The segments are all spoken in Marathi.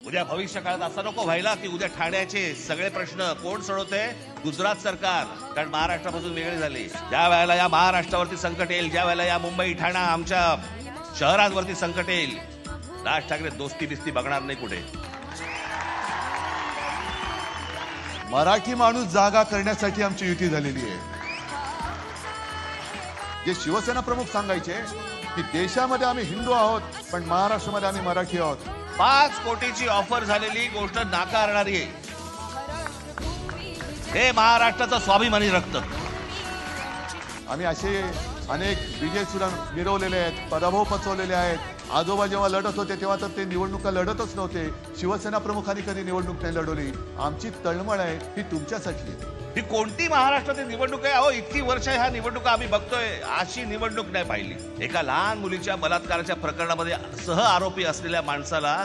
उद्या भविष्य काळात असं नको व्हायला की उद्या ठाण्याचे सगळे प्रश्न कोण सोडवते? गुजरात सरकार. कारण महाराष्ट्रापासून वेगळे झाले. ज्या वेळेला या महाराष्ट्रावरती संकट येईल, ज्या वेळेला या मुंबई ठाणा आमच्या शहरांवरती संकट येईल, राज ठाकरे दोस्ती बिस्ती बघणार नाही कुठे. मराठी माणूस जागा करण्यासाठी आमची युती झालेली आहे. जे शिवसेना प्रमुख सांगायचे की देशामध्ये आम्ही हिंदू आहोत पण महाराष्ट्रामध्ये आम्ही मराठी आहोत. 5 कोटीची ऑफर झालेली गोष्ट नाकारणारी आहे. हे महाराष्ट्राचं स्वाभिमानी रक्त. आम्ही असे अनेक विजय सुद्धा मिरवलेले आहेत, पराभव पचवलेले आहेत. आजोबा जेव्हा लढत होते तेव्हा तर ते निवडणुका लढतच नव्हते. शिवसेना प्रमुखांनी कधी निवडणूक नाही लढवली. आमची तळमळ आहे ही तुमच्यासाठी आहे. ही कोणती महाराष्ट्रातील निवडणूक आहे? अहो, इतकी वर्ष ह्या निवडणुका आम्ही बघतोय, अशी निवडणूक नाही पाहिली. एका लहान मुलीच्या बलात्काराच्या प्रकरणामध्ये सह आरोपी असलेल्या माणसाला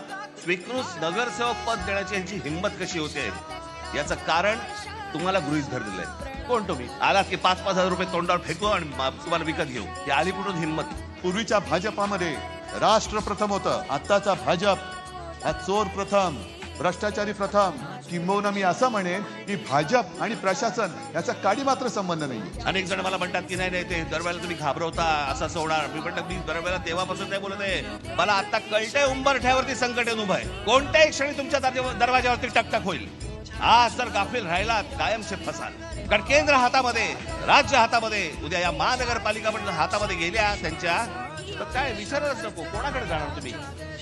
स्वीकृत नगरसेवक पद देण्याची यांची हिंमत कशी होते याचं कारण तुम्हाला गृहीत धरलेलं आहे. कोण तुम्ही आलात की 5-5 हजार रुपये तोंडावर फेकू आणि तुम्हाला विकत घेऊ? ही आली कुठून हिंमत? पूर्वीच्या भाजपामध्ये राष्ट्र प्रथम होतं. आत्ताचा भाजप हा चोर प्रथम, भ्रष्टाचारी प्रथम. किंबहुना मी असं म्हणेन की भाजप आणि प्रशासन याचा काडी मात्र संबंध नाही. अनेक जण मला म्हणतात की नाही ते दरवेळेला तुम्ही घाबरवता, असं होणार. मी म्हणतात मी दरवेळेला तेव्हापासून नाही बोलत आहे. मला आता कळतंय उंबरठ्यावरती संकट येऊन उभं आहे. कोणत्याही क्षणी तुमच्या दरवाज्यावरती टकटक होईल. आज जर गाफील राहिला कायमचे फसाल. कारण केंद्र हातामध्ये, राज्य हातामध्ये, उद्या या महानगरपालिका पण हातामध्ये गेल्या त्यांच्या, तर काय विचारच नको. कोणाकडे जाणार तुम्ही?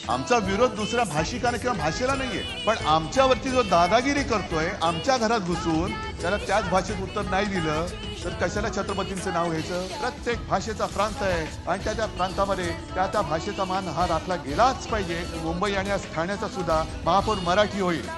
आमचा विरोध दुसऱ्या भाषिकाने किंवा भाषेला नाहीये, पण आमच्यावरती जो दादागिरी करतोय, आमच्या घरात घुसून त्याला त्याच भाषेत उत्तर नाही दिलं तर कशाला छत्रपतींचं नाव घ्यायचं? प्रत्येक भाषेचा प्रांत आहे आणि त्या प्रांतामध्ये त्या भाषेचा मान हा राखला गेलाच पाहिजे. मुंबई आणि ठाण्याचा सुद्धा महापौर मराठी होईल.